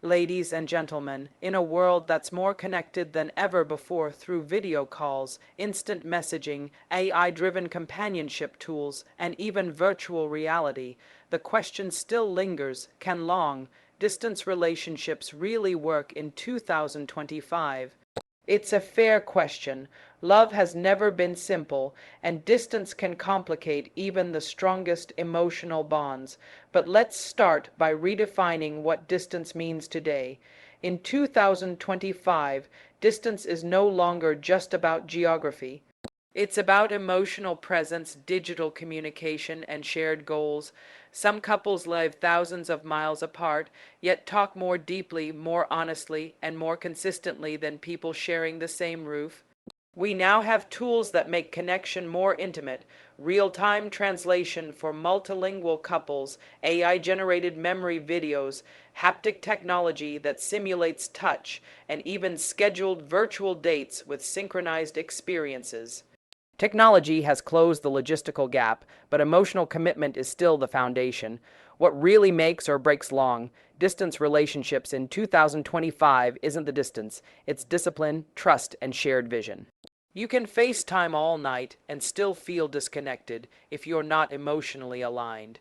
Ladies and gentlemen, in a world that's more connected than ever before through video calls, instant messaging, AI-driven companionship tools, and even virtual reality, the question still lingers, can long-distance relationships really work in 2025? It's a fair question. Love has never been simple, and distance can complicate even the strongest emotional bonds. But let's start by redefining what distance means today. In 2025, distance is no longer just about geography. It's about emotional presence, digital communication, and shared goals. Some couples live thousands of miles apart, yet talk more deeply, more honestly, and more consistently than people sharing the same roof. We now have tools that make connection more intimate: real-time translation for multilingual couples, AI-generated memory videos, haptic technology that simulates touch, and even scheduled virtual dates with synchronized experiences. Technology has closed the logistical gap, but emotional commitment is still the foundation. What really makes or breaks long-distance relationships in 2025 isn't the distance, it's discipline, trust, and shared vision. You can FaceTime all night and still feel disconnected if you're not emotionally aligned.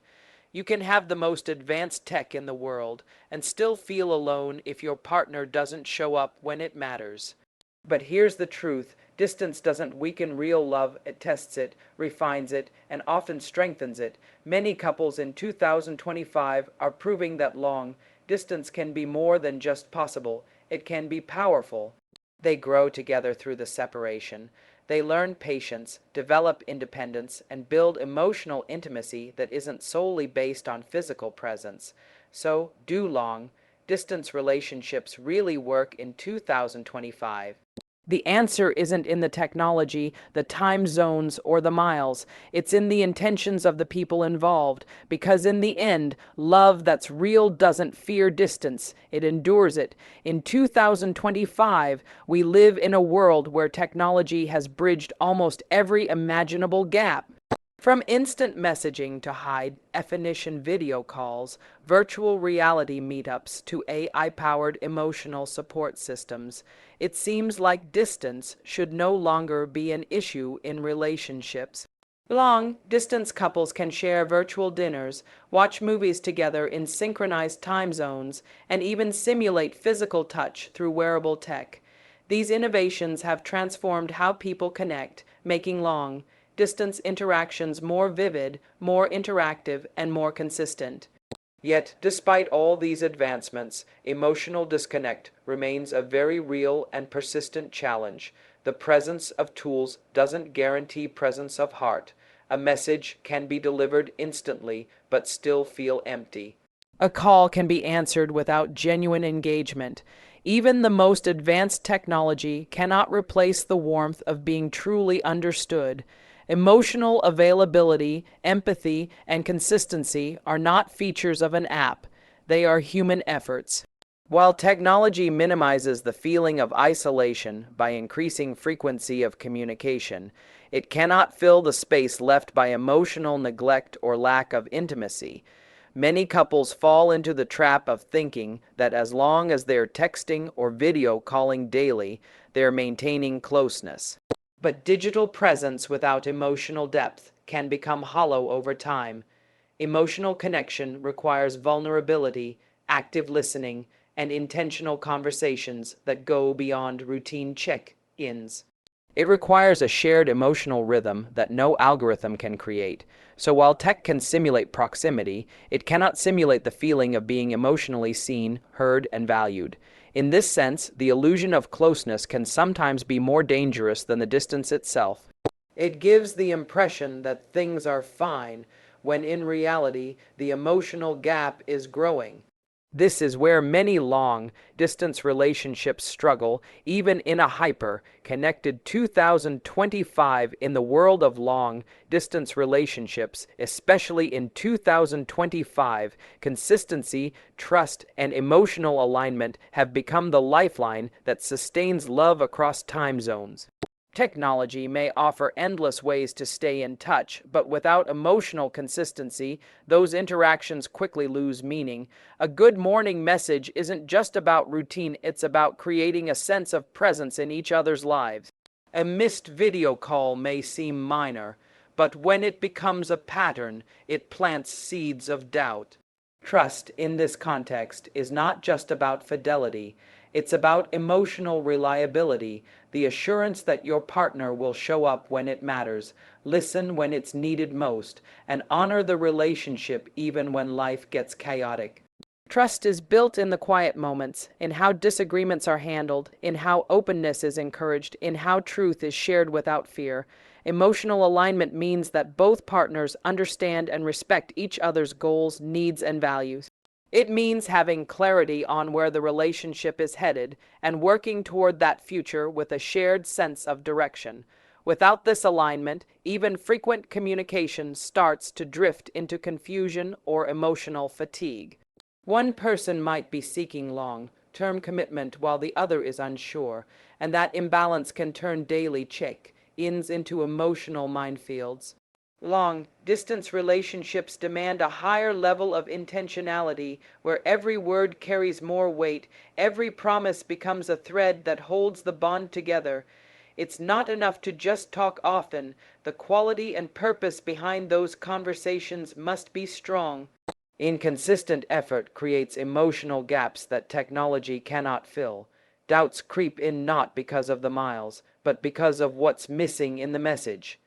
You can have the most advanced tech in the world and still feel alone if your partner doesn't show up when it matters. But here's the truth: distance doesn't weaken real love, it tests it, refines it, and often strengthens it. Many couples in 2025 are proving that long distance can be more than just possible, it can be powerful. They grow together through the separation. They learn patience, develop independence, and build emotional intimacy that isn't solely based on physical presence. So, do long distance relationships really work in 2025? The answer isn't in the technology, the time zones, or the miles. It's in the intentions of the people involved. Because in the end, love that's real doesn't fear distance, it endures it. In 2025, we live in a world where technology has bridged almost every imaginable gap. From instant messaging to high-definition video calls, virtual reality meetups to AI-powered emotional support systems, it seems like distance should no longer be an issue in relationships. Long-distance couples can share virtual dinners, watch movies together in synchronized time zones, and even simulate physical touch through wearable tech. These innovations have transformed how people connect, making long-distance interactions more vivid, more interactive, and more consistent. Yet, despite all these advancements, emotional disconnect remains a very real and persistent challenge. The presence of tools doesn't guarantee presence of heart. A message can be delivered instantly, but still feel empty. A call can be answered without genuine engagement. Even the most advanced technology cannot replace the warmth of being truly understood. Emotional availability, empathy, and consistency are not features of an app. They are human efforts. While technology minimizes the feeling of isolation by increasing frequency of communication, it cannot fill the space left by emotional neglect or lack of intimacy. Many couples fall into the trap of thinking that as long as they're texting or video calling daily, they're maintaining closeness. But digital presence without emotional depth can become hollow over time. Emotional connection requires vulnerability, active listening, and intentional conversations that go beyond routine check-ins. It requires a shared emotional rhythm that no algorithm can create. So while tech can simulate proximity, it cannot simulate the feeling of being emotionally seen, heard, and valued. In this sense, the illusion of closeness can sometimes be more dangerous than the distance itself. It gives the impression that things are fine, when in reality, the emotional gap is growing. This is where many long-distance relationships struggle, even in a hyper-connected 2025. In the world of long-distance relationships, especially in 2025, consistency, trust, and emotional alignment have become the lifeline that sustains love across time zones. Technology may offer endless ways to stay in touch, but without emotional consistency, those interactions quickly lose meaning. A good morning message isn't just about routine, it's about creating a sense of presence in each other's lives. A missed video call may seem minor, but when it becomes a pattern, it plants seeds of doubt. Trust in this context is not just about fidelity, it's about emotional reliability, the assurance that your partner will show up when it matters, listen when it's needed most, and honor the relationship even when life gets chaotic. Trust is built in the quiet moments, in how disagreements are handled, in how openness is encouraged, in how truth is shared without fear. Emotional alignment means that both partners understand and respect each other's goals, needs, and values. It means having clarity on where the relationship is headed and working toward that future with a shared sense of direction. Without this alignment, even frequent communication starts to drift into confusion or emotional fatigue. One person might be seeking long-term commitment while the other is unsure, and that imbalance can turn daily check-ins into emotional minefields. Long-distance relationships demand a higher level of intentionality, where every word carries more weight, every promise becomes a thread that holds the bond together. It's not enough to just talk often. The quality and purpose behind those conversations must be strong. Inconsistent effort creates emotional gaps that technology cannot fill. Doubts creep in not because of the miles, but because of what's missing in the message.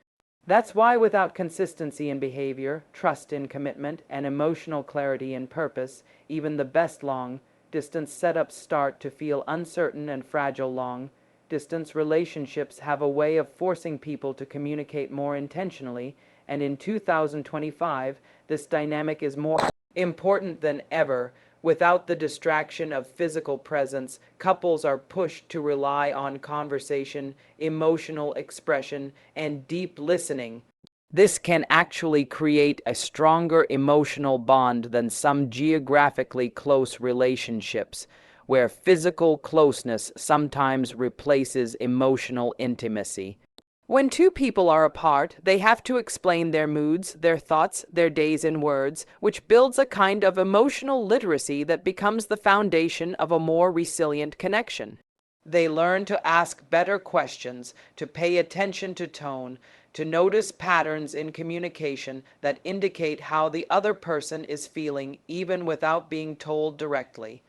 That's why without consistency in behavior, trust in commitment, and emotional clarity in purpose, even the best long-distance setups start to feel uncertain and fragile. Long-distance relationships have a way of forcing people to communicate more intentionally, and in 2025, this dynamic is more important than ever. Without the distraction of physical presence, couples are pushed to rely on conversation, emotional expression, and deep listening. This can actually create a stronger emotional bond than some geographically close relationships, where physical closeness sometimes replaces emotional intimacy. When two people are apart, they have to explain their moods, their thoughts, their days in words, which builds a kind of emotional literacy that becomes the foundation of a more resilient connection. They learn to ask better questions, to pay attention to tone, to notice patterns in communication that indicate how the other person is feeling even without being told directly.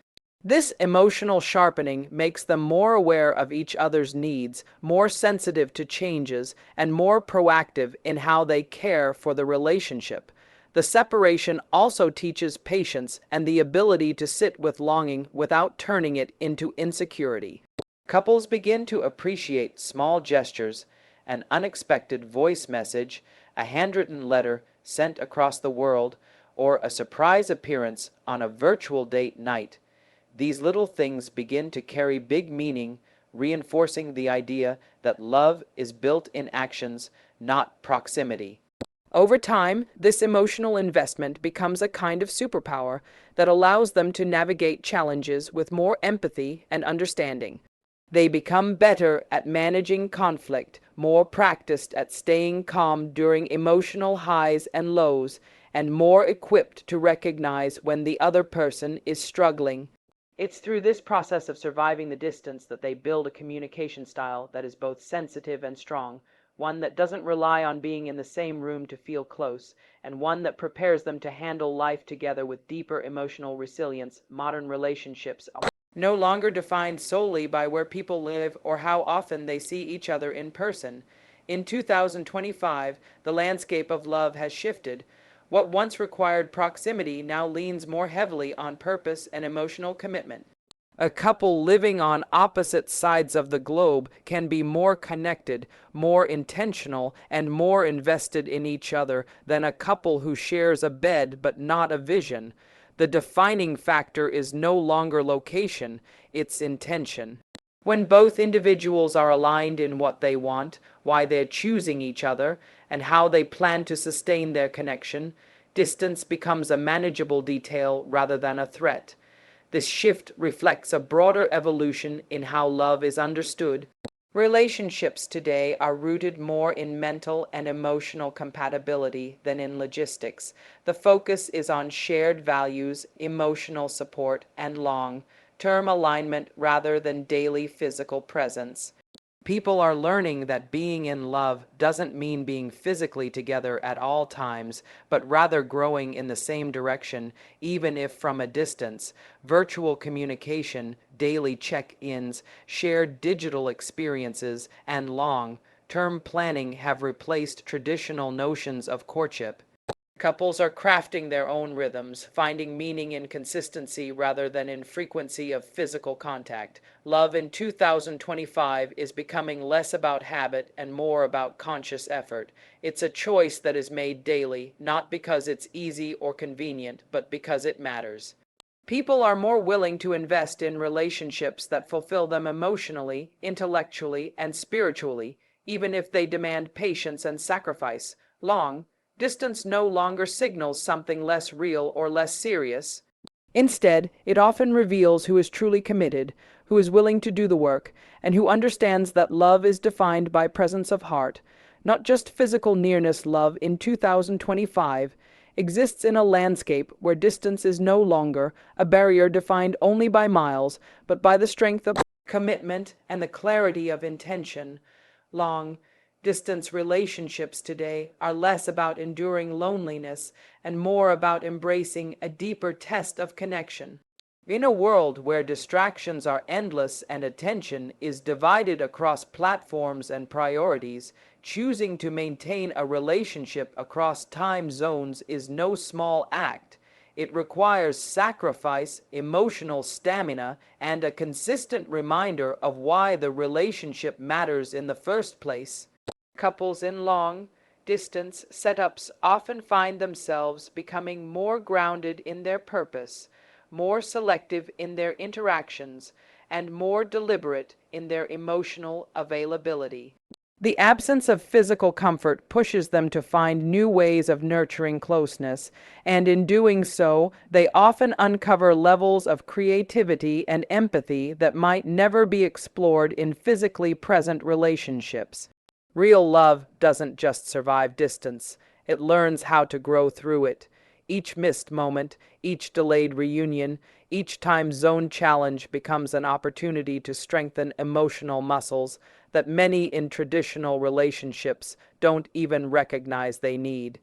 This emotional sharpening makes them more aware of each other's needs, more sensitive to changes, and more proactive in how they care for the relationship. The separation also teaches patience and the ability to sit with longing without turning it into insecurity. Couples begin to appreciate small gestures, an unexpected voice message, a handwritten letter sent across the world, or a surprise appearance on a virtual date night. These little things begin to carry big meaning, reinforcing the idea that love is built in actions, not proximity. Over time, this emotional investment becomes a kind of superpower that allows them to navigate challenges with more empathy and understanding. They become better at managing conflict, more practiced at staying calm during emotional highs and lows, and more equipped to recognize when the other person is struggling. It's through this process of surviving the distance that they build a communication style that is both sensitive and strong, one that doesn't rely on being in the same room to feel close, and one that prepares them to handle life together with deeper emotional resilience. Modern relationships are no longer defined solely by where people live or how often they see each other in person. In 2025, the landscape of love has shifted. What once required proximity now leans more heavily on purpose and emotional commitment. A couple living on opposite sides of the globe can be more connected, more intentional, and more invested in each other than a couple who shares a bed but not a vision. The defining factor is no longer location, it's intention. When both individuals are aligned in what they want, why they're choosing each other, and how they plan to sustain their connection, distance becomes a manageable detail rather than a threat. This shift reflects a broader evolution in how love is understood. Relationships today are rooted more in mental and emotional compatibility than in logistics. The focus is on shared values, emotional support, and long-term alignment rather than daily physical presence. People are learning that being in love doesn't mean being physically together at all times, but rather growing in the same direction, even if from a distance. Virtual communication, daily check-ins, shared digital experiences, and long-term planning have replaced traditional notions of courtship. Couples are crafting their own rhythms, finding meaning in consistency rather than in frequency of physical contact. Love in 2025 is becoming less about habit and more about conscious effort. It's a choice that is made daily, not because it's easy or convenient, but because it matters. People are more willing to invest in relationships that fulfill them emotionally, intellectually, and spiritually, even if they demand patience and sacrifice. Long distance no longer signals something less real or less serious. Instead, it often reveals who is truly committed, who is willing to do the work, and who understands that love is defined by presence of heart, not just physical nearness. Love in 2025 exists in a landscape where distance is no longer a barrier defined only by miles, but by the strength of commitment and the clarity of intention. Long distance relationships today are less about enduring loneliness and more about embracing a deeper test of connection. In a world where distractions are endless and attention is divided across platforms and priorities, choosing to maintain a relationship across time zones is no small act. It requires sacrifice, emotional stamina, and a consistent reminder of why the relationship matters in the first place. Couples in long-distance setups often find themselves becoming more grounded in their purpose, more selective in their interactions, and more deliberate in their emotional availability. The absence of physical comfort pushes them to find new ways of nurturing closeness, and in doing so, they often uncover levels of creativity and empathy that might never be explored in physically present relationships. Real love doesn't just survive distance, it learns how to grow through it. Each missed moment, each delayed reunion, each time zone challenge becomes an opportunity to strengthen emotional muscles that many in traditional relationships don't even recognize they need.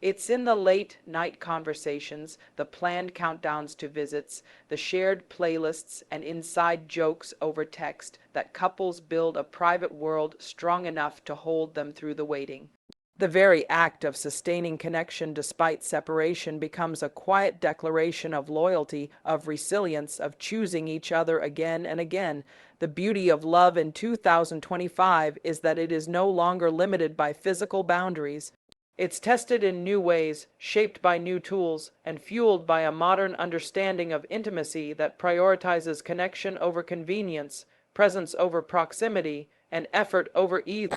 It's in the late night conversations, the planned countdowns to visits, the shared playlists, and inside jokes over text that couples build a private world strong enough to hold them through the waiting. The very act of sustaining connection despite separation becomes a quiet declaration of loyalty, of resilience, of choosing each other again and again. The beauty of love in 2025 is that it is no longer limited by physical boundaries. It's tested in new ways, shaped by new tools, and fueled by a modern understanding of intimacy that prioritizes connection over convenience, presence over proximity, and effort over ease.